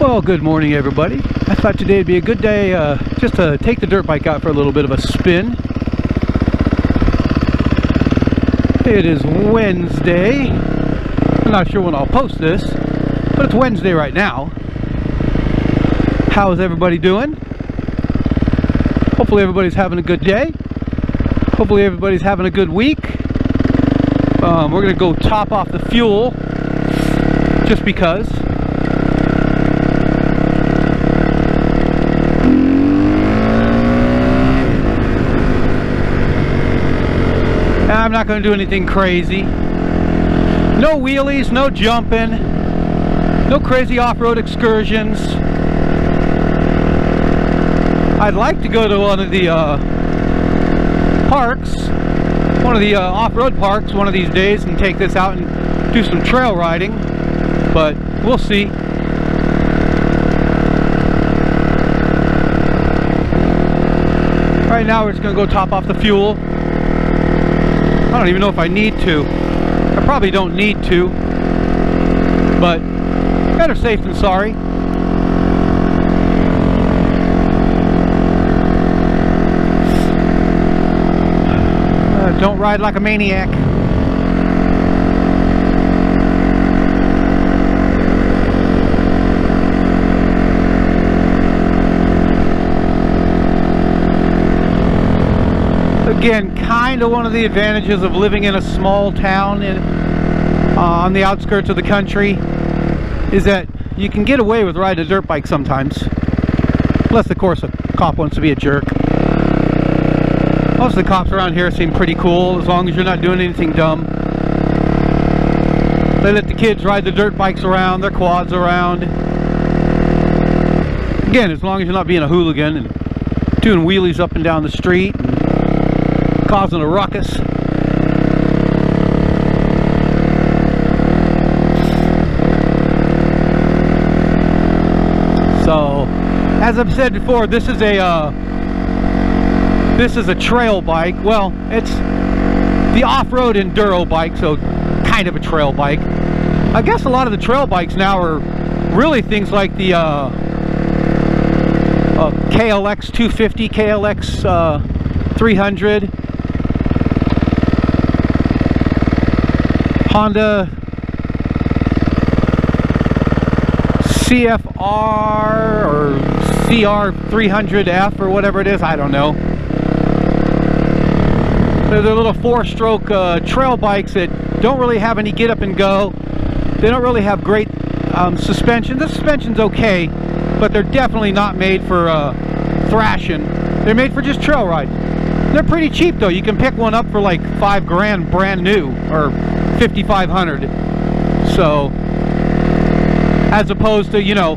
Well, good morning, everybody. I thought today would be a good day just to take the dirt bike out for a little bit of a spin. It is Wednesday. I'm not sure when I'll post this, but it's Wednesday right now. How is everybody doing? Hopefully everybody's having a good day. Hopefully everybody's having a good week. We're going to go top off the fuel just because. I'm not going to do anything crazy. No wheelies, no jumping, no crazy off-road excursions. I'd like to go to one of the parks, one of the off-road parks one of these days and take this out and do some trail riding, but we'll see. Right now we're just going to go top off the fuel. I don't even know if I need to. I probably don't need to, but better safe than sorry. Don't ride like a maniac. Again, kind of one of the advantages of living in a small town on the outskirts of the country is that you can get away with riding a dirt bike sometimes. Unless, of course, a cop wants to be a jerk. Most of the cops around here seem pretty cool as long as you're not doing anything dumb. They let the kids ride the dirt bikes around, their quads around. Again, as long as you're not being a hooligan and doing wheelies up and down the street and causing a ruckus. So, as I've said before, this is a trail bike. Well, it's the off-road enduro bike, so kind of a trail bike. I guess a lot of the trail bikes now are really things like the KLX 250, KLX 300, Honda CFR or CR 300F or whatever it is, I don't know. They're little four-stroke trail bikes that don't really have any get up and go. They don't really have great suspension. The suspension's okay, but they're definitely not made for thrashing. They're made for just trail riding. They're pretty cheap though. You can pick one up for like $5 grand brand new, or $5,500. So, as opposed to, you know,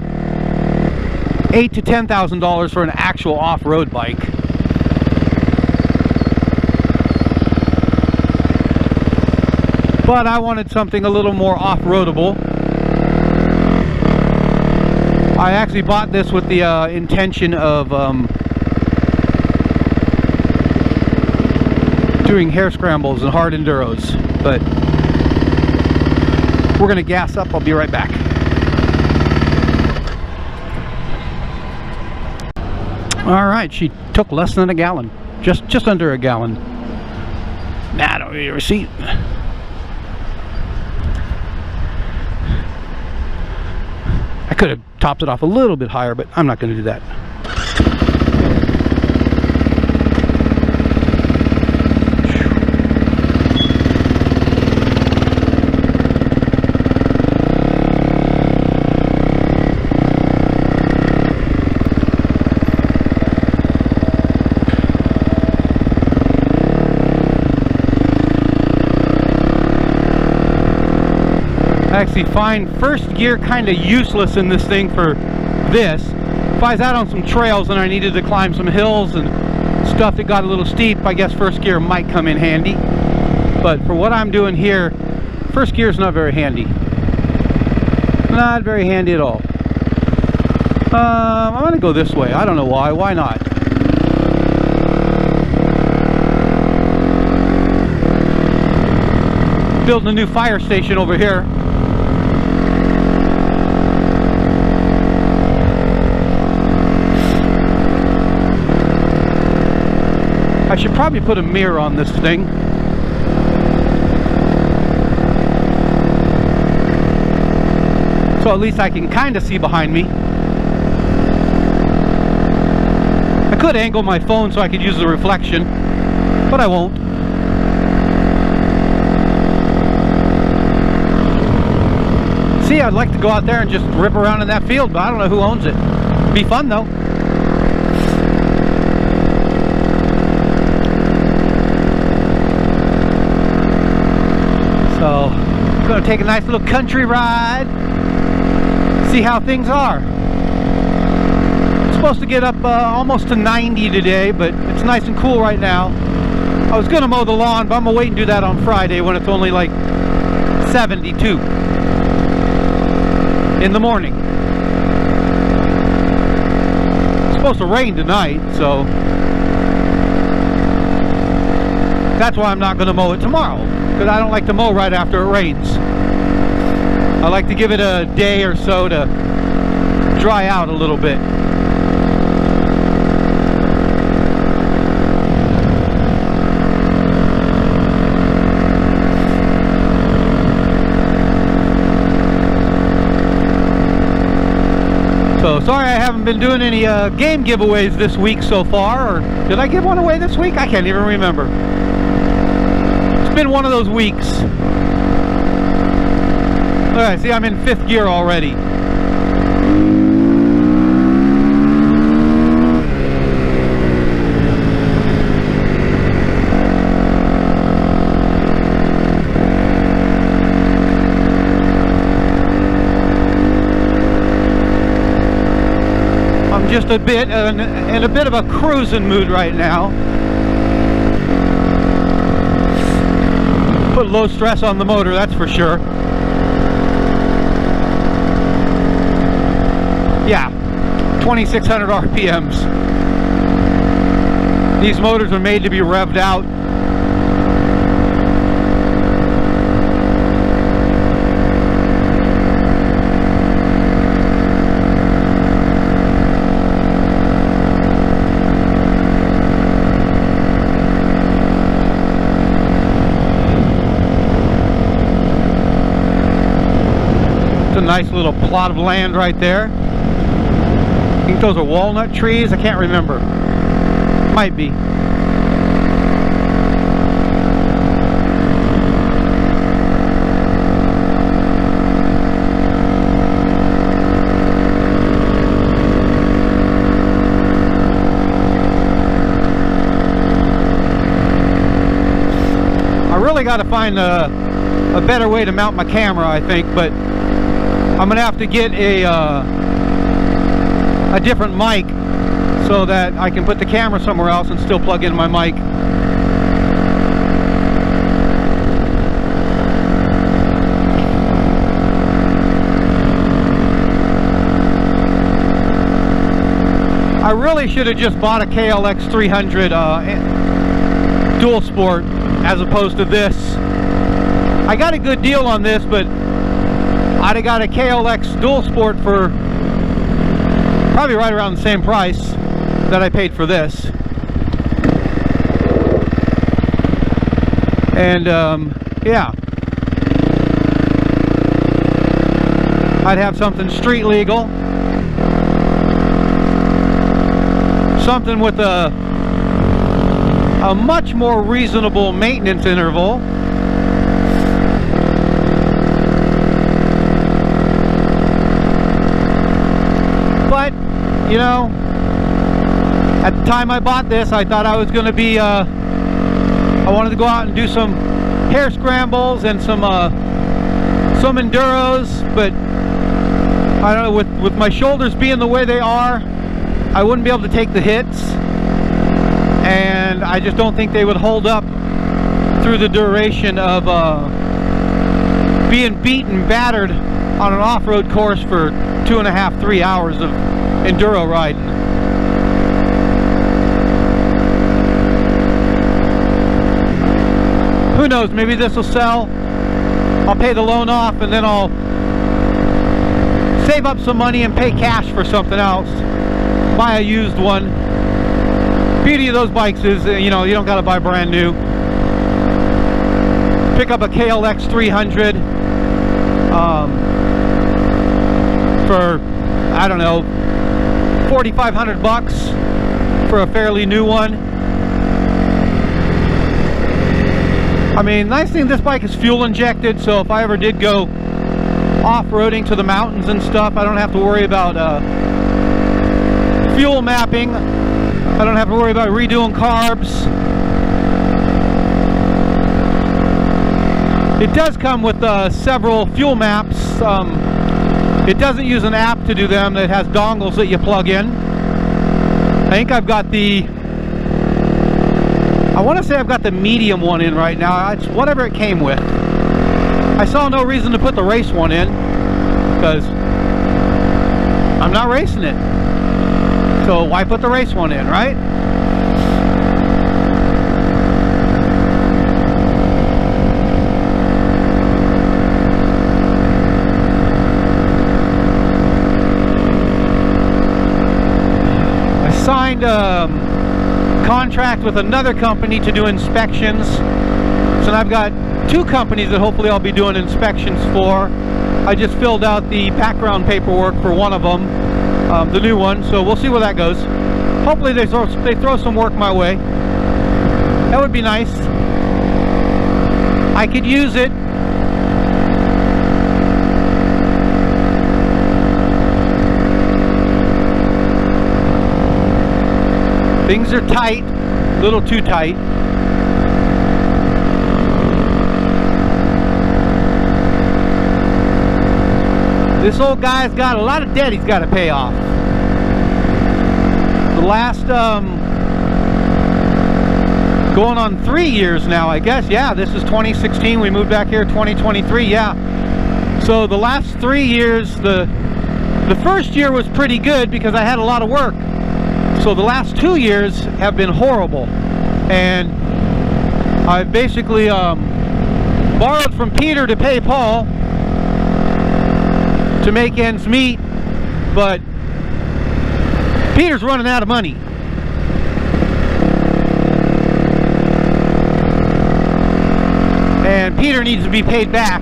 $8,000 to $10,000 for an actual off-road bike. But I wanted something a little more off-roadable. I actually bought this with the intention of doing hare scrambles and hard enduros, but we're gonna gas up. I'll be right back. All right, she took less than a gallon, just under a gallon. Nah, I don't need a receipt. I could have topped it off a little bit higher, but I'm not going to do that. I actually find first gear kind of useless in this thing for this. If I was out on some trails and I needed to climb some hills and stuff that got a little steep, I guess first gear might come in handy. But for what I'm doing here, first gear is not very handy. Not very handy at all. I'm going to go this way. I don't know why. Why not? Building a new fire station over here. I should probably put a mirror on this thing. So at least I can kind of see behind me. I could angle my phone so I could use the reflection, but I won't. See, I'd like to go out there and just rip around in that field, but I don't know who owns it. Be fun though. So, I'm gonna take a nice little country ride, see how things are. It's supposed to get up almost to 90 today, but it's nice and cool right now. I was gonna mow the lawn, but I'm gonna wait and do that on Friday when it's only like 72 in the morning. It's supposed to rain tonight, so that's why I'm not going to mow it tomorrow, because I don't like to mow right after it rains. I like to give it a day or so to dry out a little bit. So sorry I haven't been doing any game giveaways this week so far, or did I give one away this week? I can't even remember. It's been one of those weeks. Alright, see, I'm in 5th gear already. Just a bit in a bit of a cruising mood right now. Put low stress on the motor, that's for sure. Yeah, 2600 RPMs. These motors are made to be revved out. Nice little plot of land right there. I think those are walnut trees. I can't remember. Might be. I really got to find a better way to mount my camera, I think, but I'm gonna have to get a different mic so that I can put the camera somewhere else and still plug in my mic. I really should have just bought a KLX 300 dual sport as opposed to this. I got a good deal on this, but I'd have got a KLX dual sport for probably right around the same price that I paid for this. And yeah, I'd have something street legal, something with a much more reasonable maintenance interval. But, you know, at the time I bought this, I thought I was going to be, I wanted to go out and do some hare scrambles and some enduros, but I don't know, with my shoulders being the way they are, I wouldn't be able to take the hits, and I just don't think they would hold up through the duration of being beaten, battered on an off-road course for 2.5, 3 hours of enduro riding. Who knows, maybe this will sell. I'll pay the loan off and then I'll save up some money and pay cash for something else. Buy a used one. beauty of those bikes is, you know, you don't got to buy brand new. Pick up a KLX 300 for, I don't know, 4,500 bucks for a fairly new one. I mean, nice thing, this bike is fuel injected, so if I ever did go off-roading to the mountains and stuff, I don't have to worry about fuel mapping. I don't have to worry about redoing carbs. It does come with several fuel maps. It doesn't use an app to do them. It has dongles that you plug in. I think I've got the, I want to say I've got the medium one in right now. It's whatever it came with. I saw no reason to put the race one in because I'm not racing it. So why put the race one in, right? Signed a contract with another company to do inspections, so I've got two companies that hopefully I'll be doing inspections for. I just filled out the background paperwork for one of them, the new one, so we'll see where that goes. Hopefully they throw some work my way. That would be nice. I could use it. Things are tight, a little too tight. This old guy's got a lot of debt he's got to pay off. The last, going on 3 years now, I guess. Yeah, this is 2016. We moved back here 2023. Yeah. So the last 3 years, the first year was pretty good because I had a lot of work. So the last 2 years have been horrible, and I've basically borrowed from Peter to pay Paul to make ends meet, but Peter's running out of money. And Peter needs to be paid back,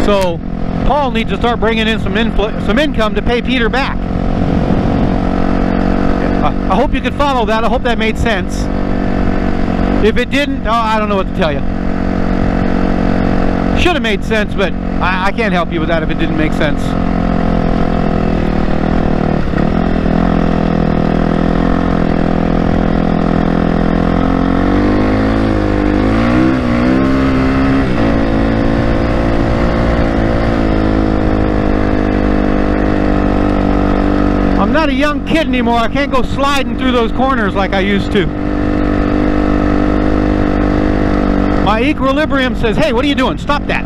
so Paul needs to start bringing in some income to pay Peter back. I hope you could follow that. I hope that made sense. If it didn't, oh, I don't know what to tell you. Should have made sense, but I can't help you with that if it didn't make sense. I'm not a young kid anymore. I can't go sliding through those corners like I used to. My equilibrium says, hey, what are you doing? Stop that.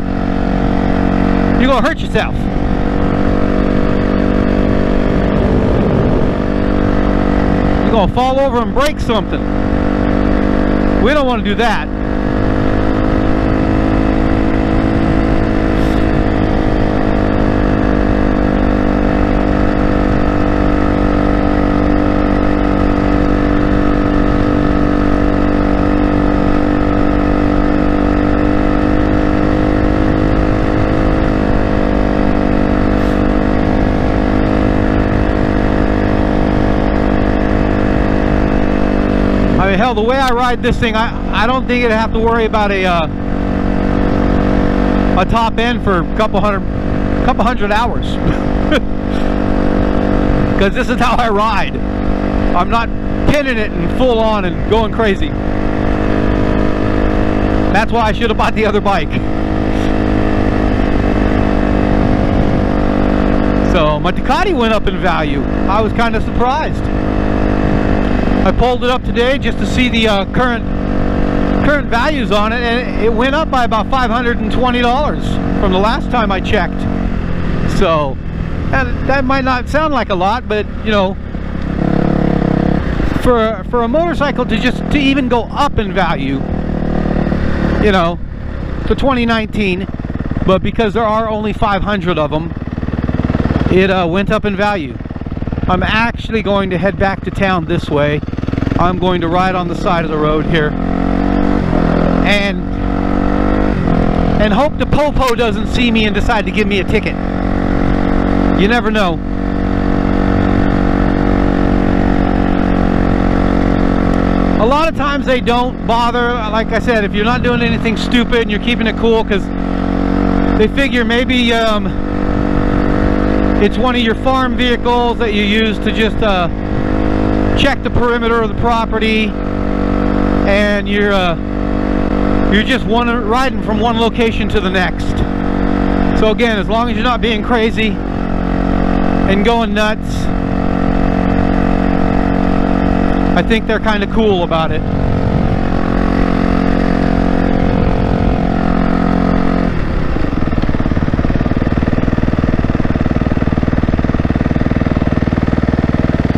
You're going to hurt yourself. You're going to fall over and break something. We don't want to do that. Hell, the way I ride this thing, I don't think I'd have to worry about a top end for a couple hundred hours. Because this is how I ride. I'm not pinning it and full on and going crazy. That's why I should have bought the other bike. So my Ducati went up in value. I was kind of surprised. I pulled it up today just to see the current values on it, and it went up by about $520 from the last time I checked. So, and that might not sound like a lot, but you know, for a motorcycle to even go up in value, you know, to 2019, but because there are only 500 of them, it went up in value. I'm actually going to head back to town this way I'm going to ride on the side of the road here and hope the popo doesn't see me and decide to give me a ticket. You never know. A lot of times they don't bother. Like I said, if you're not doing anything stupid and you're keeping it cool, because they figure maybe it's one of your farm vehicles that you use to just check the perimeter of the property, and you're just riding from one location to the next. So again, as long as you're not being crazy and going nuts, I think they're kind of cool about it.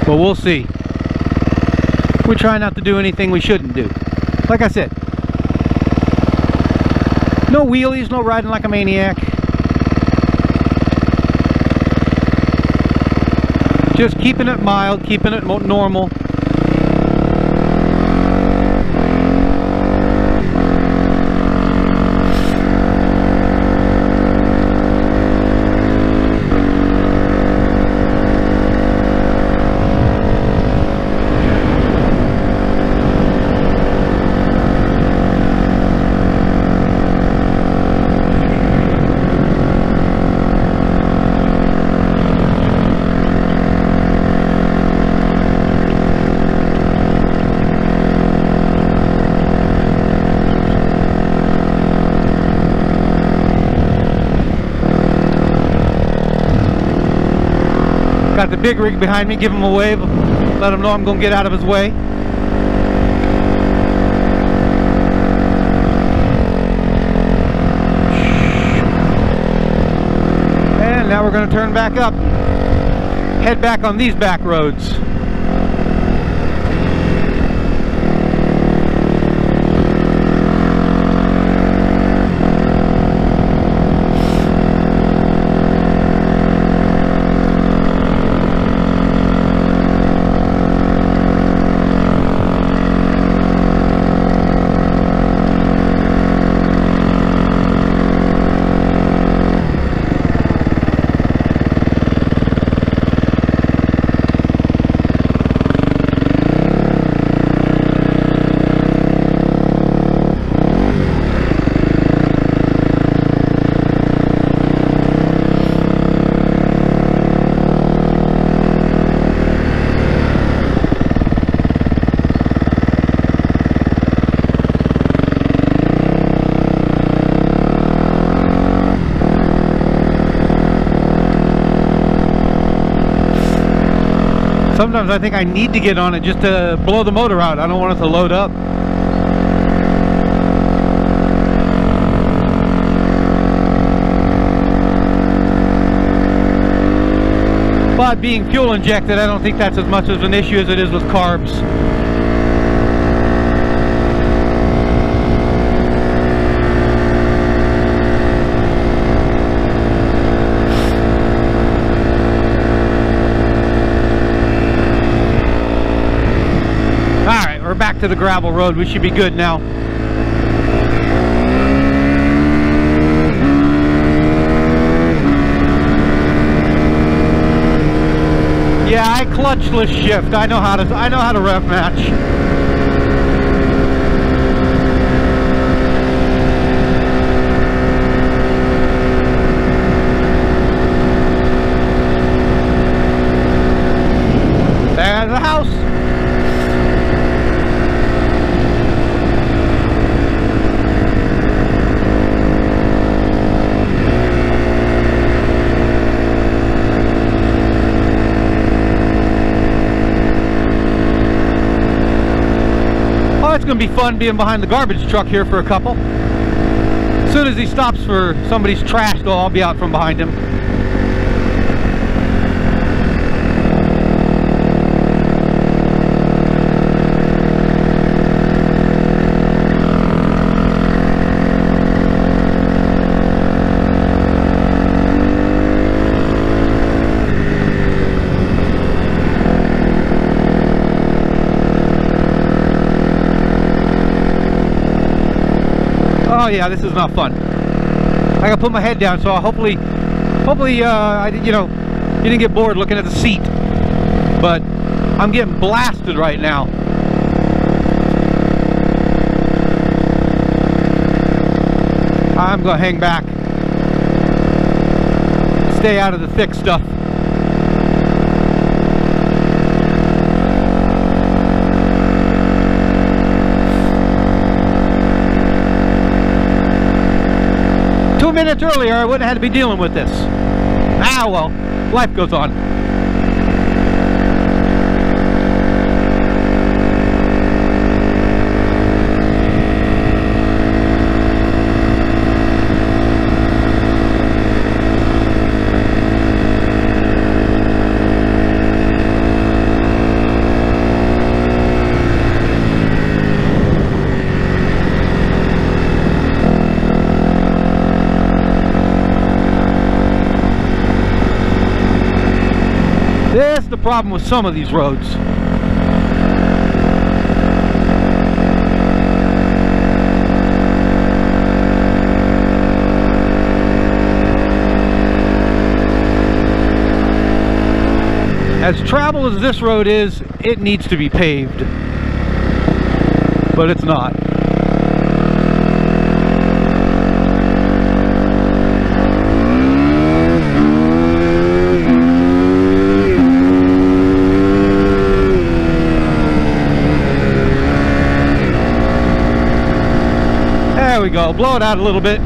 But we'll see. We try not to do anything we shouldn't do. Like I said, no wheelies, no riding like a maniac. Just keeping it mild, keeping it normal. Got the big rig behind me, give him a wave, let him know I'm going to get out of his way. And now we're going to turn back up, head back on these back roads. Sometimes I think I need to get on it just to blow the motor out. I don't want it to load up. But being fuel injected, I don't think that's as much of an issue as it is with carbs. Alright, we're back to the gravel road. We should be good now. Yeah, I clutchless shift. I know how to rev match. There's the house. It's going to be fun being behind the garbage truck here for a couple. As soon as he stops for somebody's trash, though, I'll be out from behind him. Oh yeah, this is not fun. I gotta put my head down, so hopefully, you know, you didn't get bored looking at the seat. But I'm getting blasted right now. I'm gonna hang back. Stay out of the thick stuff. Minutes earlier, I wouldn't have had to be dealing with this. Ah, well, life goes on. This is the problem with some of these roads. As traveled as this road is, it needs to be paved, but it's not. There we go, blow it out a little bit.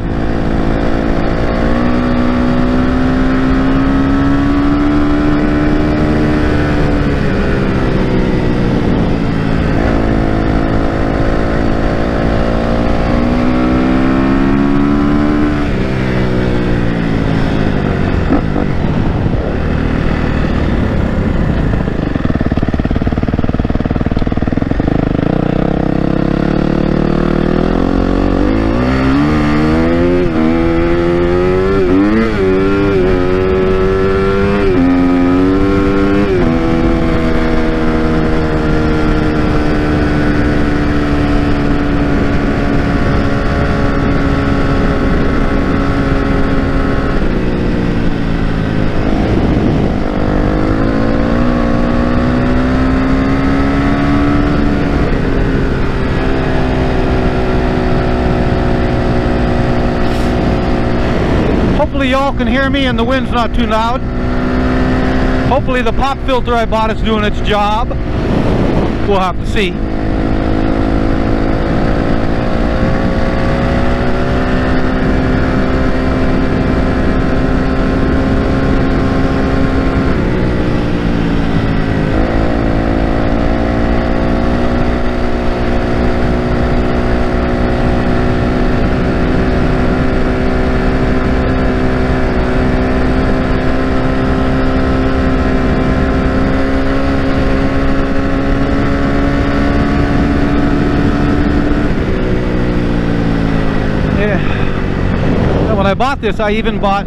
Hopefully y'all can hear me and the wind's not too loud. Hopefully the pop filter I bought is doing its job. We'll have to see. When I bought this, I even bought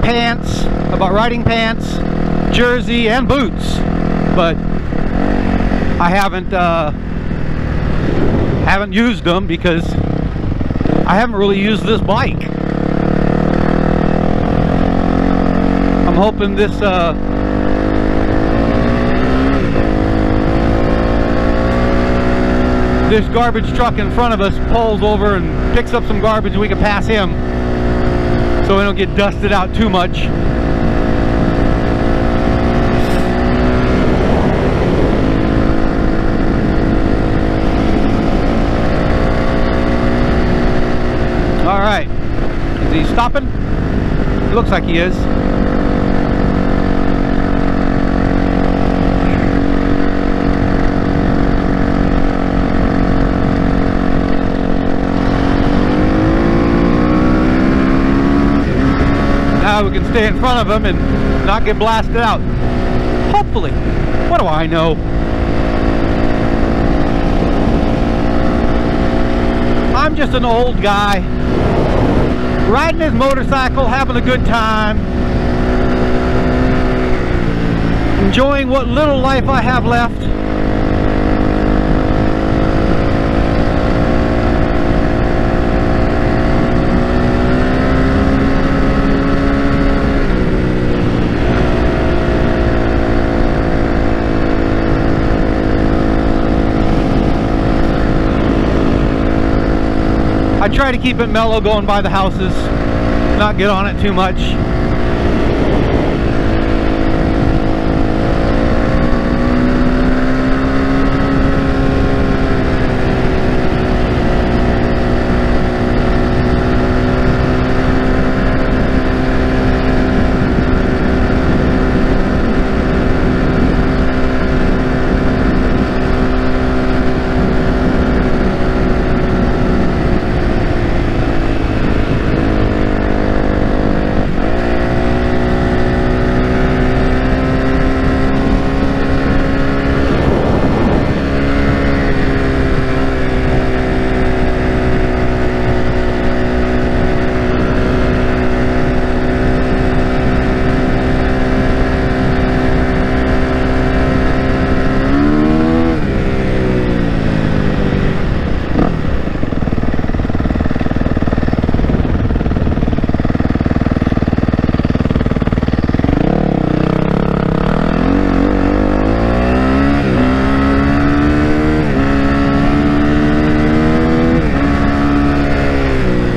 pants, I bought riding pants, jersey, and boots, but I haven't used them because I haven't really used this bike. I'm hoping this this garbage truck in front of us pulls over and picks up some garbage and we can pass him so we don't get dusted out too much. Alright, is he stopping? It looks like he is. Now we can stay in front of him and not get blasted out. Hopefully. What do I know? I'm just an old guy riding his motorcycle, having a good time, enjoying what little life I have left. try to keep it mellow going by the houses, not get on it too much.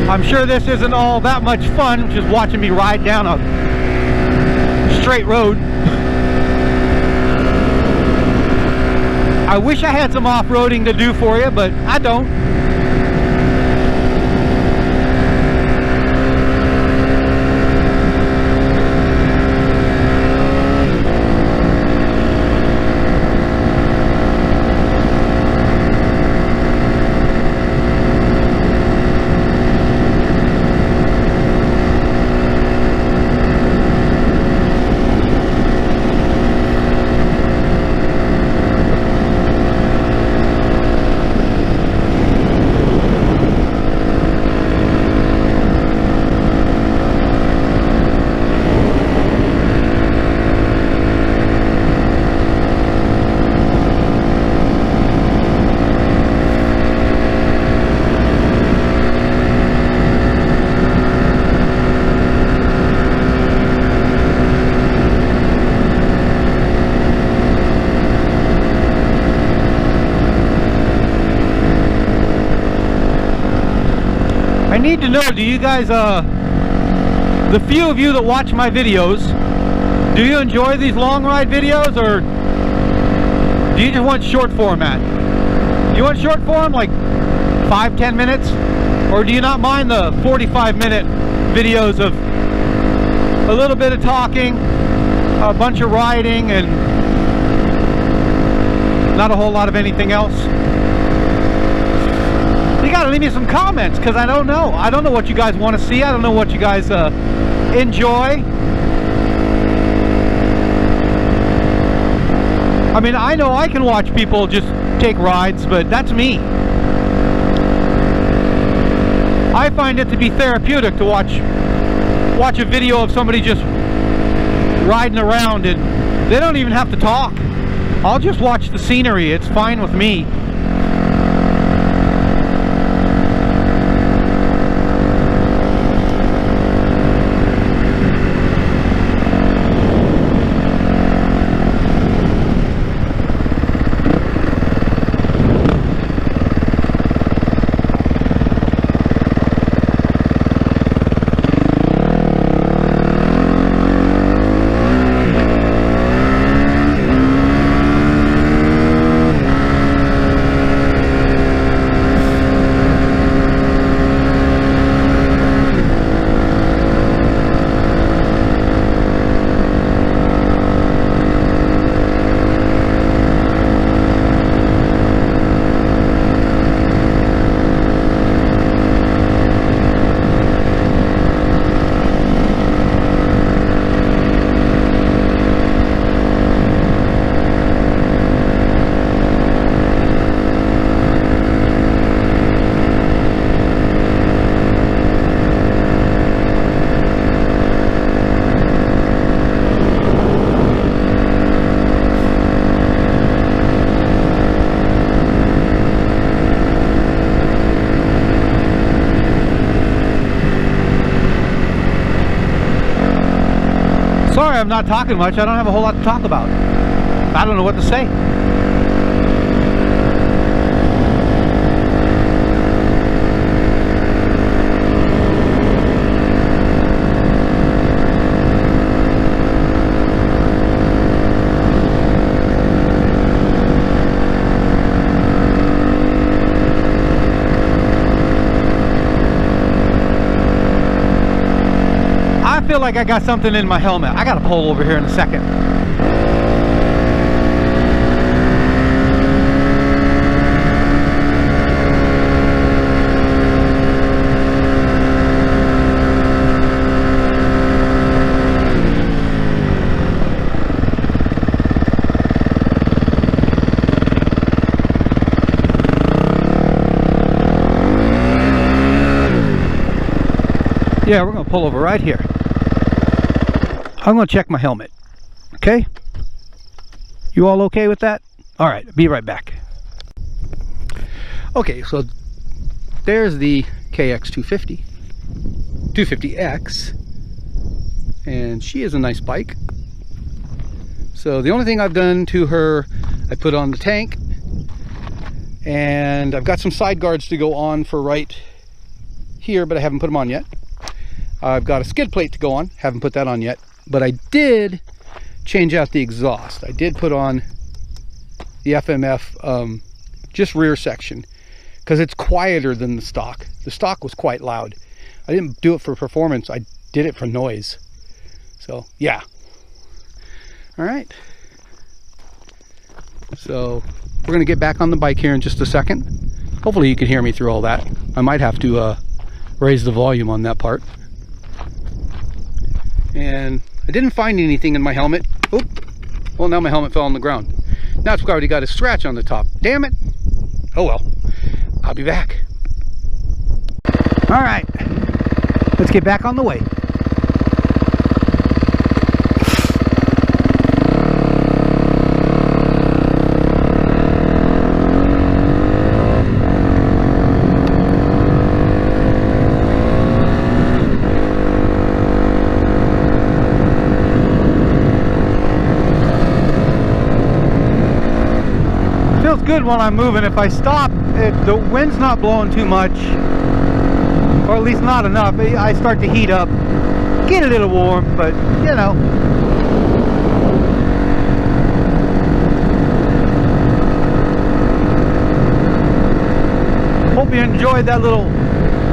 I'm sure this isn't all that much fun, just watching me ride down a straight road. I wish I had some off-roading to do for you, but I don't. I need to know, do you guys, the few of you that watch my videos, do you enjoy these long ride videos, or do you just want short format? You want short form, like 5-10 minutes? Or do you not mind the 45-minute videos of a little bit of talking, a bunch of riding, and not a whole lot of anything else? You gotta leave me some comments, because I don't know. I don't know what you guys want to see. I don't know what you guys enjoy. I mean, I know I can watch people just take rides, but that's me. I find it to be therapeutic to watch a video of somebody just riding around, and they don't even have to talk. I'll just watch the scenery. It's fine with me. Sorry, I'm not talking much. I don't have a whole lot to talk about. I don't know what to say. feel like I got something in my helmet. I gotta pull over here in a second. Yeah, we're gonna pull over right here. I'm gonna check my helmet. Okay? You all okay with that? All right, be right back. Okay, so there's the KX250, 250X, and she is a nice bike. So the only thing I've done to her, I put on the tank, and I've got some side guards to go on for right here, but I haven't put them on yet. I've got a skid plate to go on, haven't put that on yet, but I did change out the exhaust. I did put on the FMF just rear section because it's quieter than the stock. The stock was quite loud. I didn't do it for performance, I did it for noise. So yeah. All right. So we're gonna get back on the bike here in just a second. Hopefully you can hear me through all that. I might have to raise the volume on that part. And I didn't find anything in my helmet. Oop. Well, now my helmet fell on the ground. Now it's already got a scratch on the top. Damn it. Oh well. I'll be back. All right. Let's get back on the way. Feels good while I'm moving. If I stop, the wind's not blowing too much, or at least not enough. I start to heat up, get a little warm, but you know. Hope you enjoyed that little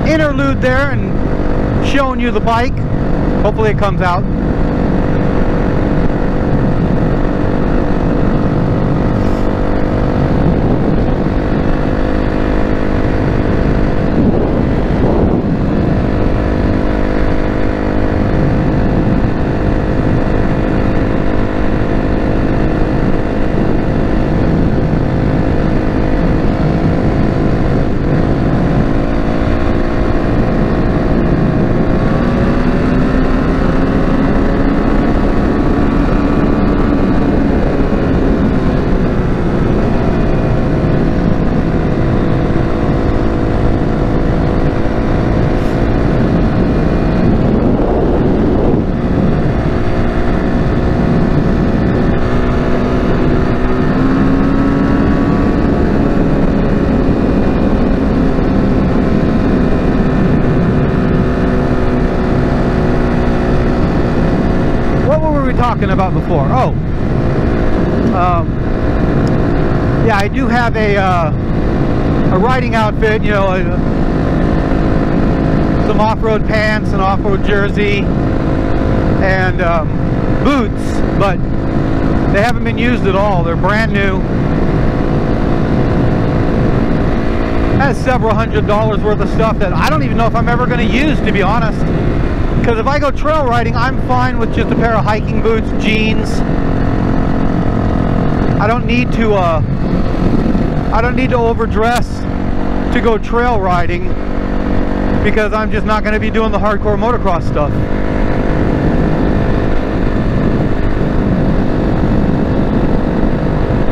interlude there and showing you the bike. Hopefully it comes out. Talking about before. Oh, yeah, I do have a riding outfit, you know, some off-road pants, an off-road jersey, and boots, but they haven't been used at all. They're brand new. Has several $100s worth of stuff that I don't even know if I'm ever going to use, to be honest. Because if I go trail riding, I'm fine with just a pair of hiking boots, jeans. I don't need to overdress to go trail riding, because I'm just not going to be doing the hardcore motocross stuff.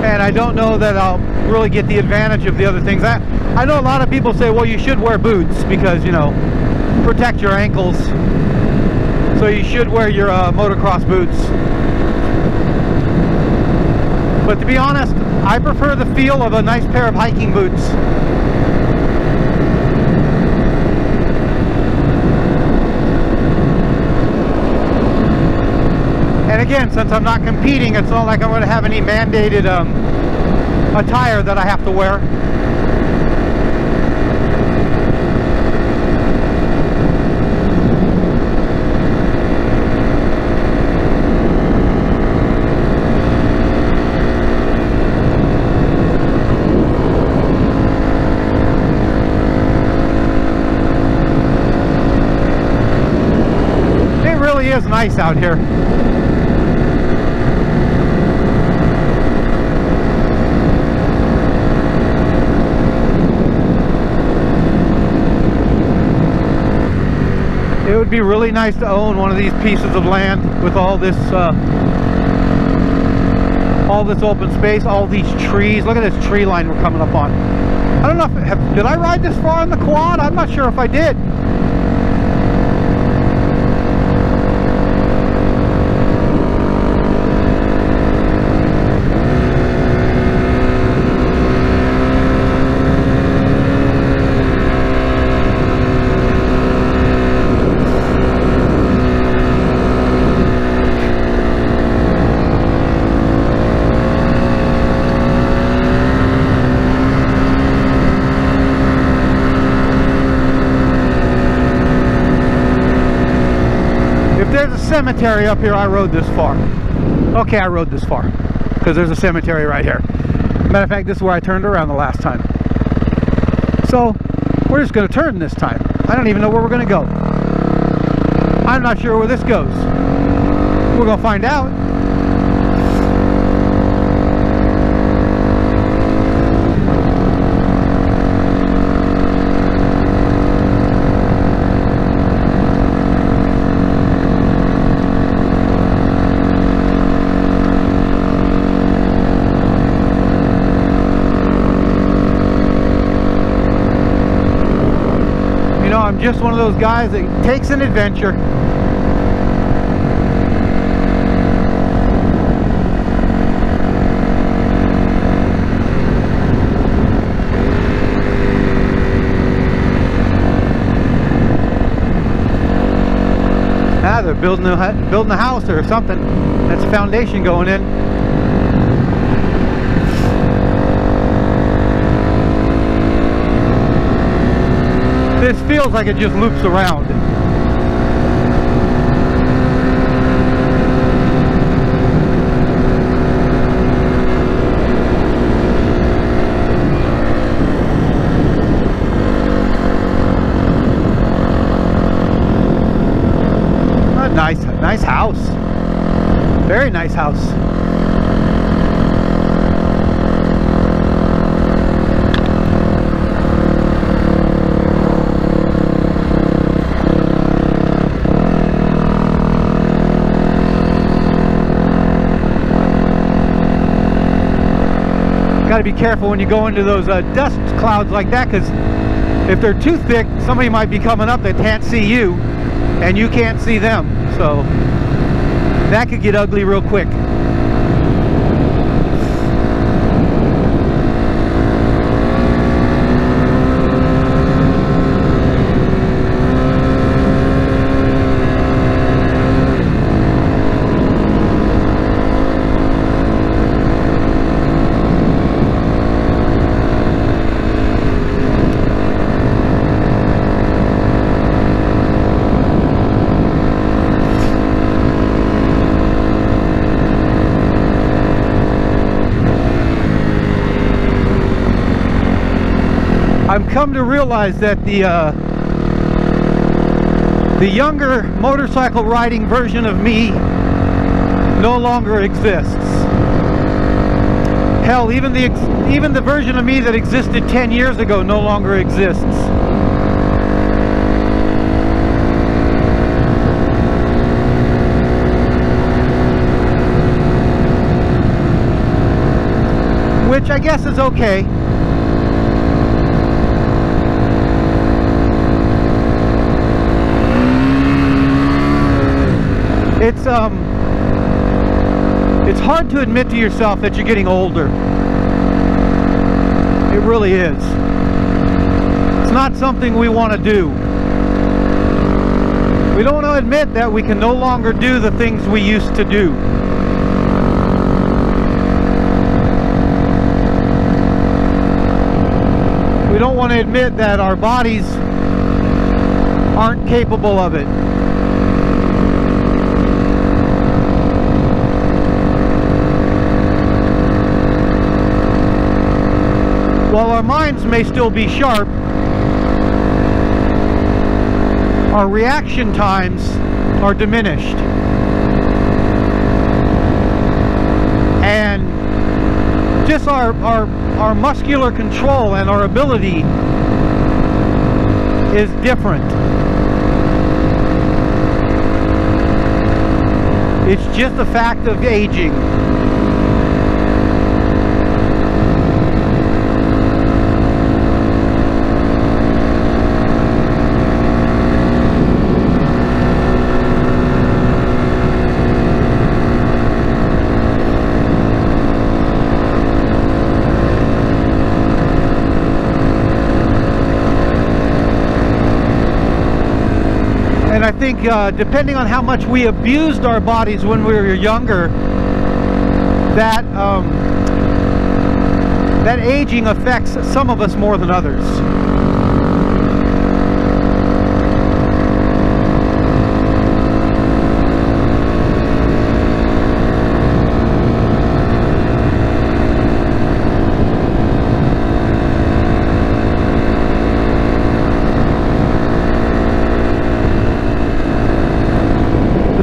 And I don't know that I'll really get the advantage of the other things. I know a lot of people say, well, you should wear boots because, you know, protect your ankles. So you should wear your motocross boots. But to be honest, I prefer the feel of a nice pair of hiking boots. And again, since I'm not competing, it's not like I'm going to have any mandated attire that I have to wear. really is nice out here. It would be really nice to own one of these pieces of land with all this open space, all these trees. Look at this tree line we're coming up on. I don't know if did I ride this far on the quad? I'm not sure if I did. There's a cemetery up here. I rode this far. Okay, I rode this far because there's a cemetery right here. Matter of fact, this is where I turned around the last time. So we're just going to turn this time. I don't even know where we're going to go. I'm not sure where this goes. We're going to find out. I'm just one of those guys that takes an adventure. They're building a house or something. That's a foundation going in. This feels like it just loops around. A nice house. Very nice house. Got to be careful when you go into those dust clouds like that, because if they're too thick, somebody might be coming up that can't see you and you can't see them, so that could get ugly real quick. I've come to realize that the younger motorcycle riding version of me no longer exists. Hell, even the version of me that existed 10 years ago no longer exists. Which I guess is okay. It's hard to admit to yourself that you're getting older. It really is. It's not something we want to do. We don't want to admit that we can no longer do the things we used to do. We don't want to admit that our bodies aren't capable of it. While our minds may still be sharp, our reaction times are diminished. And just our muscular control and our ability is different. It's just a fact of aging. And I think depending on how much we abused our bodies when we were younger, that that aging affects some of us more than others.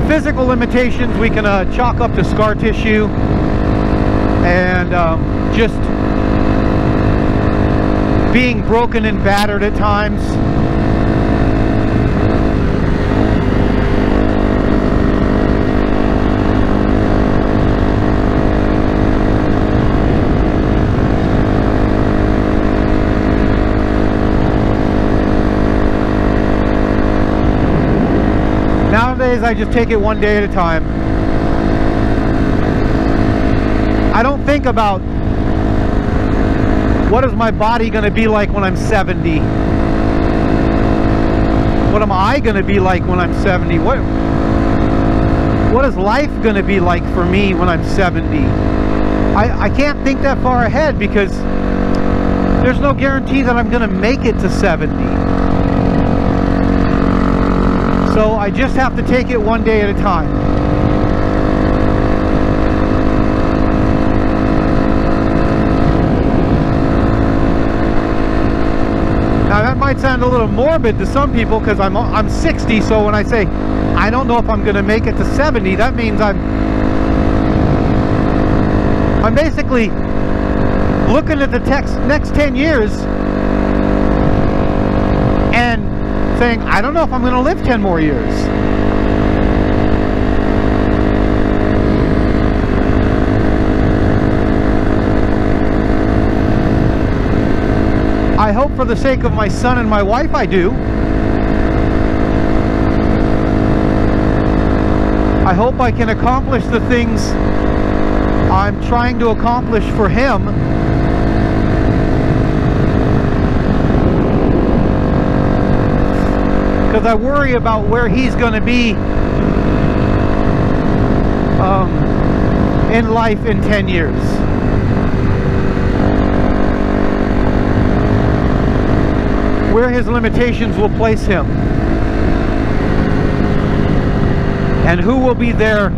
Physical limitations we can chalk up to scar tissue and just being broken and battered at times. Nowadays, I just take it one day at a time. I don't think about what is my body going to be like when I'm 70. What am I going to be like when I'm 70? What is life going to be like for me when I'm 70? I can't think that far ahead because there's no guarantee that I'm going to make it to 70. So I just have to take it one day at a time. Now that might sound a little morbid to some people because I'm 60, so when I say I don't know if I'm going to make it to 70, that means I'm basically looking at the next 10 years and saying, I don't know if I'm going to live 10 more years. I hope for the sake of my son and my wife I do. I hope I can accomplish the things I'm trying to accomplish for him. Because I worry about where he's going to be in life in 10 years. Where his limitations will place him. And who will be there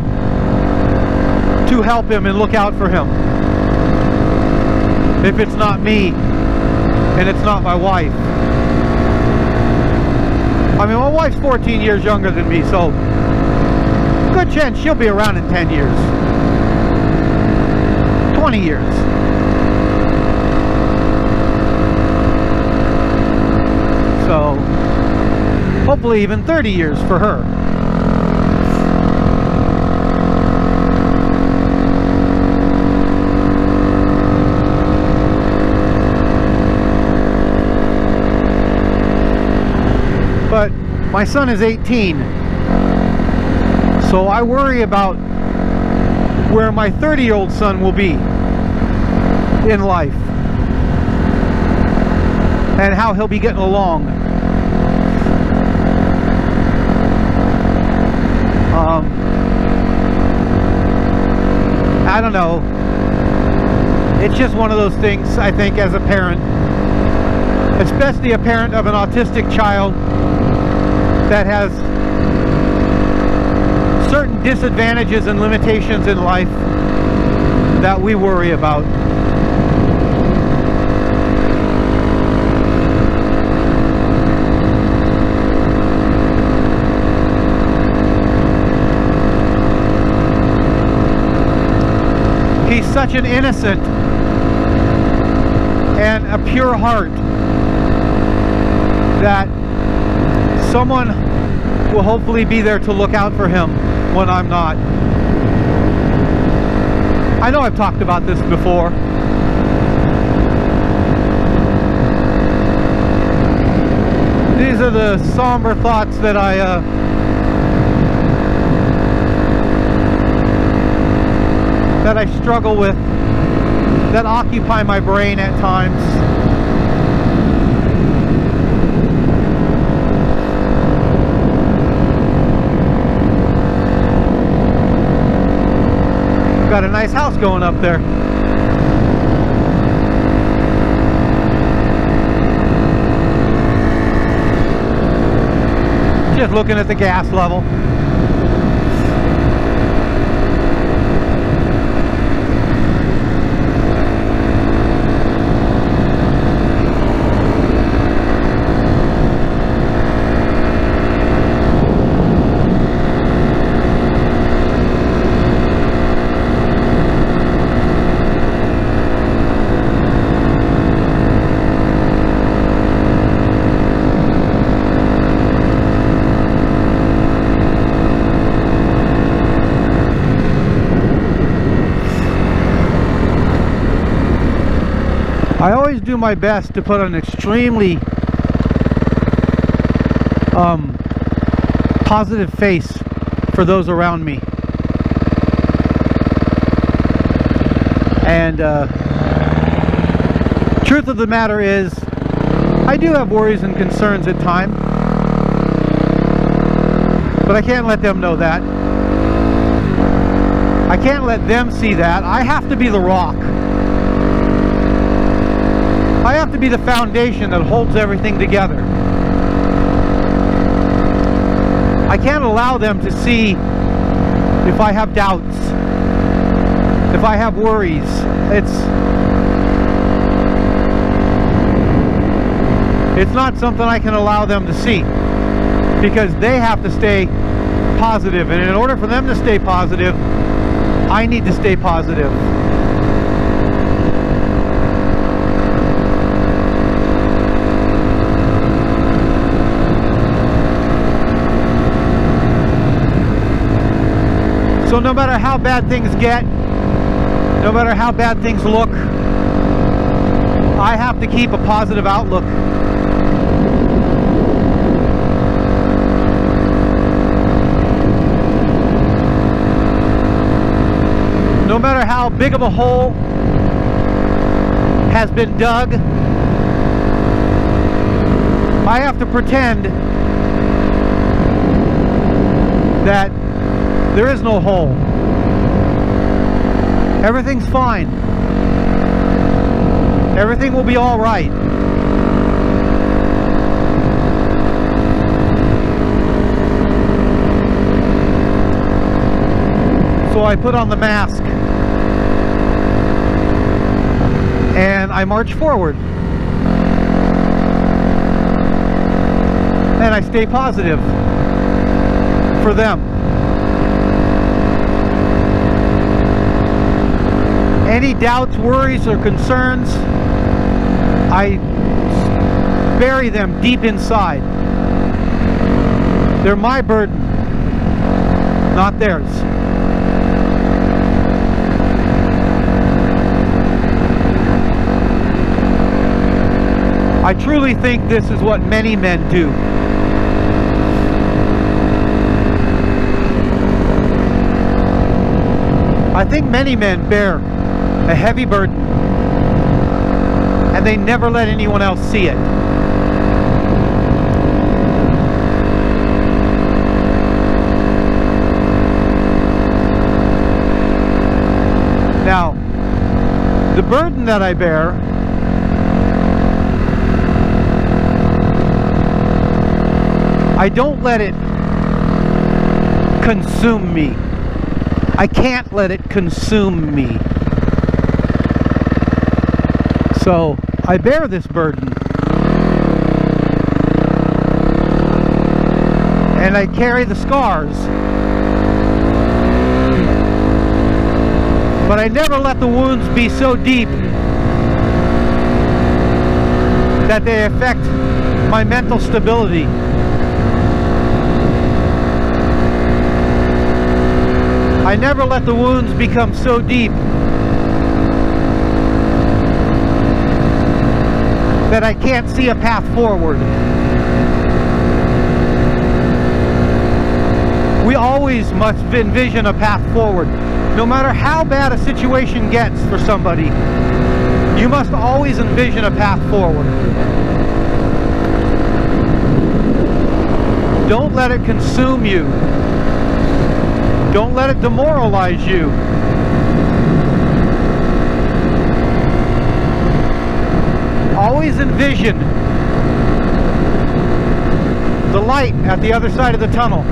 to help him and look out for him. If it's not me and it's not my wife. I mean, my wife's 14 years younger than me, so good chance she'll be around in 10 years. 20 years. So, hopefully even 30 years for her. But my son is 18, so I worry about where my 30-year-old son will be in life and how he'll be getting along. I don't know. It's just one of those things, I think, as a parent, especially a parent of an autistic child that has certain disadvantages and limitations in life that we worry about. be such an innocent and a pure heart that someone will hopefully be there to look out for him when I'm not. I know I've talked about this before. These are the somber thoughts that I struggle with, that occupy my brain at times. Got a nice house going up there. Just looking at the gas level. I always do my best to put an extremely positive face for those around me. And truth of the matter is, I do have worries and concerns at times, but I can't let them know that. I can't let them see that. I have to be the rock. I have to be the foundation that holds everything together. I can't allow them to see if I have doubts, if I have worries. It's not something I can allow them to see, because they have to stay positive, and in order for them to stay positive, I need to stay positive. So no matter how bad things get, no matter how bad things look, I have to keep a positive outlook. No matter how big of a hole has been dug, I have to pretend that there is no hole. Everything's fine. Everything will be all right. So I put on the mask and I march forward. And I stay positive for them. Any doubts, worries, or concerns, I bury them deep inside. They're my burden, not theirs. I truly think this is what many men do. I think many men bear a heavy burden, and they never let anyone else see it. Now, the burden that I bear I don't let it consume me. I can't let it consume me. So I bear this burden, and I carry the scars, but I never let the wounds be so deep that they affect my mental stability. I never let the wounds become so deep that I can't see a path forward. We always must envision a path forward. No matter how bad a situation gets for somebody, you must always envision a path forward. Don't let it consume you. Don't let it demoralize you. Always envision the light at the other side of the tunnel.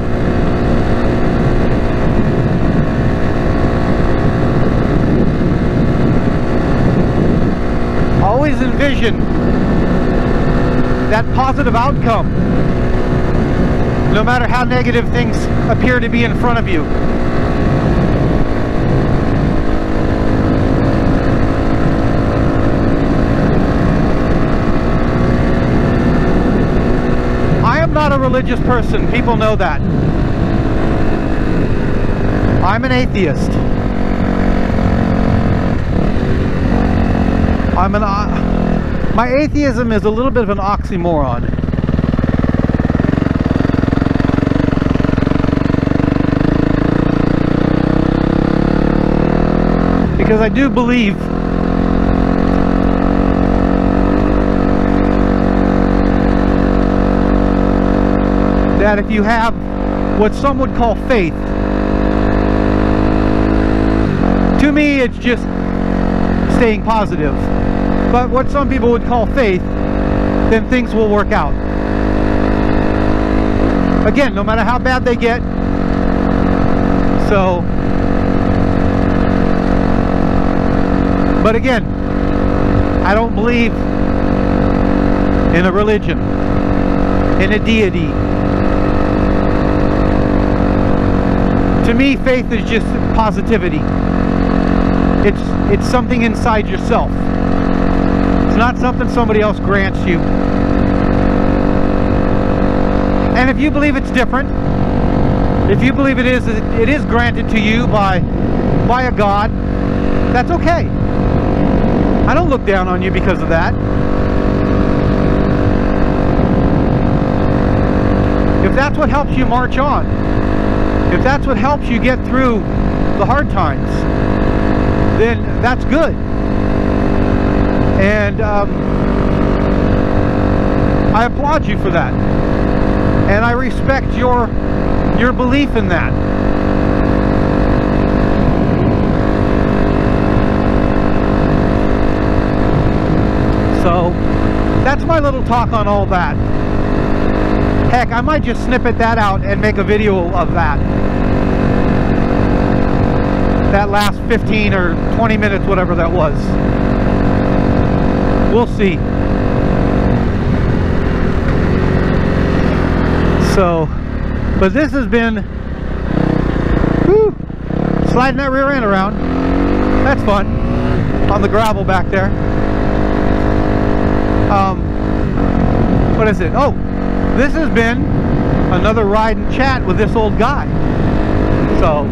Always envision that positive outcome, no matter how negative things appear to be in front of you. I am not a religious person. People know that. I'm an atheist. My atheism is a little bit of an oxymoron. Because I do believe that if you have what some would call faith, to me it's just staying positive. But what some people would call faith, then things will work out. Again, no matter how bad they get. So, but again, I don't believe in a religion, in a deity. To me, faith is just positivity. It's something inside yourself. It's not something somebody else grants you. And if you believe it's different, if you believe it is granted to you by a God, that's okay. I don't look down on you because of that. If that's what helps you march on, if that's what helps you get through the hard times, then that's good. And I applaud you for that. And I respect your belief in that. So that's my little talk on all that. Heck, I might just snippet that out and make a video of that. That last 15 or 20 minutes, whatever that was. We'll see. So, but this has been sliding that rear end around. That's fun. On the gravel back there. What is it? Oh, this has been another ride and chat with this old guy. So,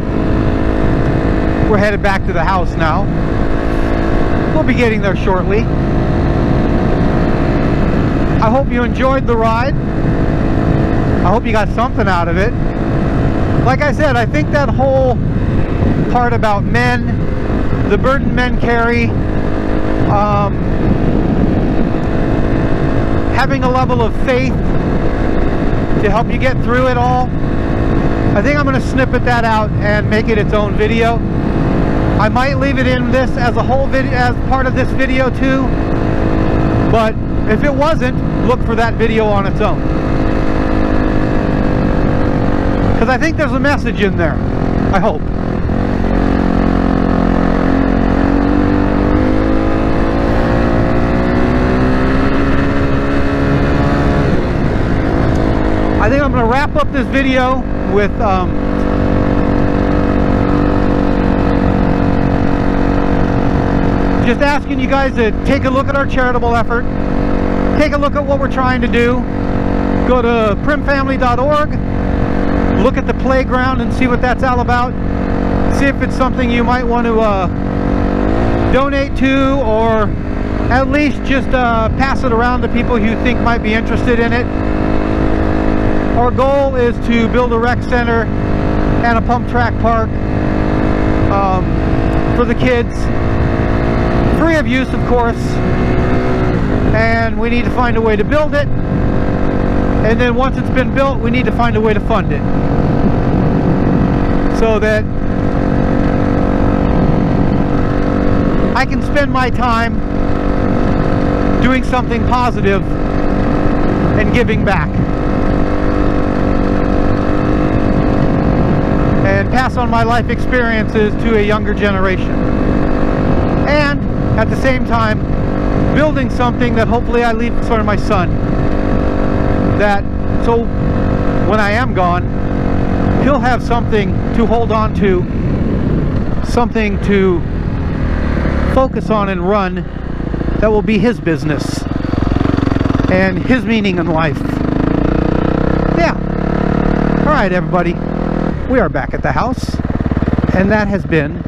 we're headed back to the house now. We'll be getting there shortly. I hope you enjoyed the ride. I hope you got something out of it. Like I said, I think that whole part about men, the burden men carry, having a level of faith to help you get through it all, I think I'm going to snippet that out and make it its own video. I might leave it in this as a whole video, as part of this video too, but if it wasn't, look for that video on its own. Because I think there's a message in there. I hope. I think I'm going to wrap up this video with Just asking you guys to take a look at our charitable effort. Take a look at what we're trying to do. Go to primfamily.org. Look at the playground and see what that's all about. See if it's something you might want to donate to, or at least just pass it around to people you think might be interested in it. Our goal is to build a rec center and a pump track park for the kids, free of use, of course, and we need to find a way to build it, and then once it's been built, we need to find a way to fund it so that I can spend my time doing something positive and giving back, and pass on my life experiences to a younger generation, and at the same time building something that hopefully I leave for my son, that so when I am gone, he'll have something to hold on to, something to focus on and run, that will be his business and his meaning in life. Yeah. All right, everybody, we are back at the house, and that has been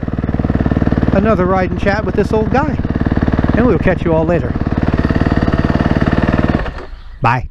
another ride and chat with this old guy, and we'll catch you all later. Bye.